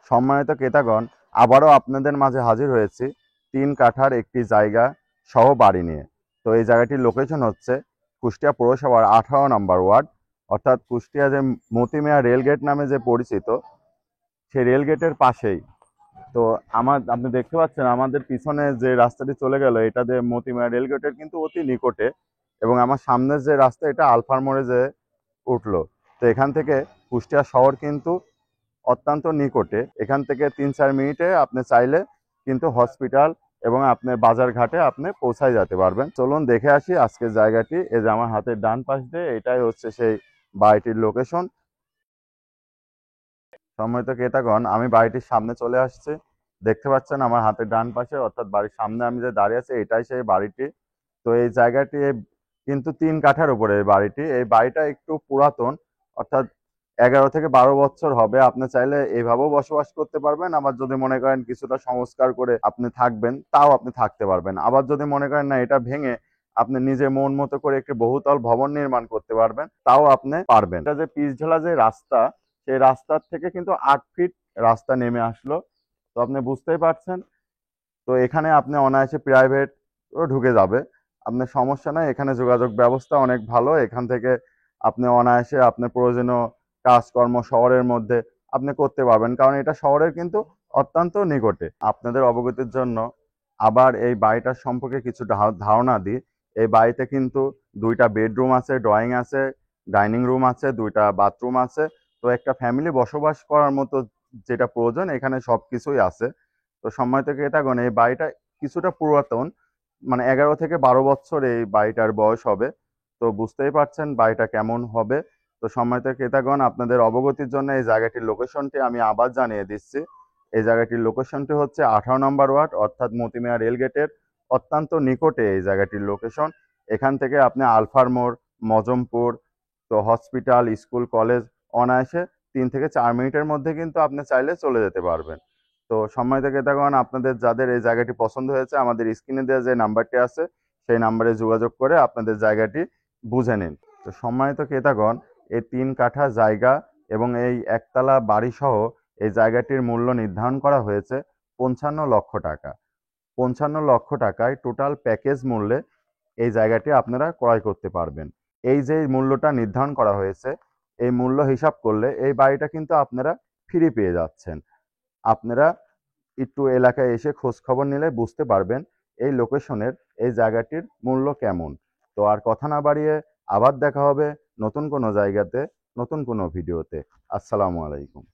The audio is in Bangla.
সম্মানিত ক্রেতাগণ, আবারও আপনাদের মাঝে হাজির হয়েছি 3 কাঠার একটি জায়গা সহ বাড়ি নিয়ে। তো এই জায়গাটির লোকেশন হচ্ছে কুষ্টিয়া পৌরসভার 18 নম্বর ওয়ার্ড, অর্থাৎ কুষ্টিয়া যে মতিমিয়া রেলগেট নামে যে পরিচিত, সেই রেলগেটের পাশেই। তো আপনি দেখতে পাচ্ছেন আমাদের পিছনে যে রাস্তাটি চলে গেল, এটা যে মতিমিয়া রেলগেটের কিন্তু অতি নিকটে, এবং আমার সামনের যে রাস্তা এটা আলফার মোড়ে যে উঠলো। তো এখান থেকে কুষ্টিয়া শহর কিন্তু অত্যন্ত নিকটে। এখান থেকে 3-4 মিনিটে আপনি চাইলে কিন্তু হসপিটাল এবং আপনি বাজার ঘাটে আপনি পৌঁছায় যেতে পারবেন। চলুন দেখে আসি আজকের জায়গাটি। এই যে আমার হাতের ডান পাশ দিয়ে এটাই হচ্ছে সেই বাড়িটির লোকেশন। সম্মানিত ক্রেতাগণ, আমি বাড়িটির সামনে চলে আসছি। দেখতে পাচ্ছেন আমার হাতের ডান পাশে, অর্থাৎ বাড়ির সামনে আমি যে দাঁড়িয়ে আছি এটাই সেই বাড়িটি। তো এই জায়গাটি কিন্তু 3 কাঠার উপরে এই বাড়িটি। এই বাড়িটা একটু পুরাতন, অর্থাৎ 11 থেকে 12 বছর হবে। আপনি চাইলে এইভাবেও বসবাস করতে পারবেন, আবার যদি মনে করেন কিছুটা সংস্কার করে আপনি থাকবেন তাও আপনি থাকতে পারবেন। আবার যদি মনে করেন না এটা ভেঙে আপনি নিজে মন মতো করে একটি বহুতল ভবন নির্মাণ করতে পারবেন, তাও আপনি পারবেন। এটা যে পিচঢালা যে রাস্তা, সেই রাস্তার থেকে কিন্তু 8 ফিট রাস্তা নেমে আসলো। তো আপনি বুঝতেই পারছেন। তো এখানে আপনি অনায়াসে প্রাইভেটও ঢুকে যাবে, আপনার সমস্যা নাই। এখানে যোগাযোগ ব্যবস্থা অনেক ভালো। এখান থেকে আপনি অনায়াসে আপনার প্রয়োজনীয় কাজকর্ম শহরের মধ্যে আপনি করতে পারবেন, কারণ এটা শহরের কিন্তু অত্যন্ত নিকটে। আপনাদের অবগতির জন্য আবার এই বাড়িটার সম্পর্কে কিছু ধারণা দিই। এই বাড়িতে কিন্তু 2টা বেডরুম আছে, ড্রয়িং আছে, ডাইনিং রুম আছে, 2টা বাথরুম আছে। তো একটা ফ্যামিলি বসবাস করার মতো যেটা প্রয়োজন এখানে সবকিছুই আছে। তো সম্মানিত ক্রেতাগণ, এই বাড়িটা কিছুটা পুরাতন, মানে 11 থেকে 12 বছর এই বাড়িটার বয়স হবে। তো বুঝতেই পারছেন বাড়িটা কেমন হবে। তো সম্মানিত ক্রেতাগণ, আপনাদের অবগতির জন্য এই জায়গাটির লোকেশনটি আমি আবার জানিয়ে দিচ্ছি। এই জায়গাটির লোকেশনটি হচ্ছে 18 নম্বর ওয়ার্ড, অর্থাৎ মতিমিয়া রেলগেটের অত্যন্ত নিকটে এই জায়গাটির লোকেশন। এখান থেকে আপনি আলফার মোড়, মজমপুর, তো হসপিটাল, স্কুল, কলেজ অনায়াসে 3 থেকে 4 মিনিটের মধ্যে কিন্তু আপনি চাইলে চলে যেতে পারবেন। তো সম্মানিত ক্রেতাগণ, আপনাদের যাদের এই জায়গাটি পছন্দ হয়েছে, আমাদের স্ক্রিনে দেওয়া যে নাম্বারটি আছে সেই নাম্বারে যোগাযোগ করে আপনাদের জায়গাটি বুঝে নিন। তো সম্মানিত ক্রেতাগণ, এই 3 কাঠা জায়গা এবং এই একতলা বাড়ি সহ এই জায়গাটির মূল্য নির্ধারণ করা হয়েছে 55 লক্ষ টাকা। 55 লক্ষ টাকায় টোটাল প্যাকেজ মূল্যে এই জায়গাটি আপনারা ক্রয় করতে পারবেন। এই যে মূল্যটা নির্ধারণ করা হয়েছে, এই মূল্য হিসাব করলে এই বাড়িটা কিন্তু আপনারা ফ্রি পেয়ে যাচ্ছেন। আপনারা একটু এলাকায় এসে খোঁজ খবর নিলে বুঝতে পারবেন এই লোকেশনের এই জায়গাটির মূল্য কেমন। তো আর কথা না বাড়িয়ে আবার দেখা হবে নতুন কোনো জায়গাতে, নতুন কোনো ভিডিওতে। আসসালামু আলাইকুম।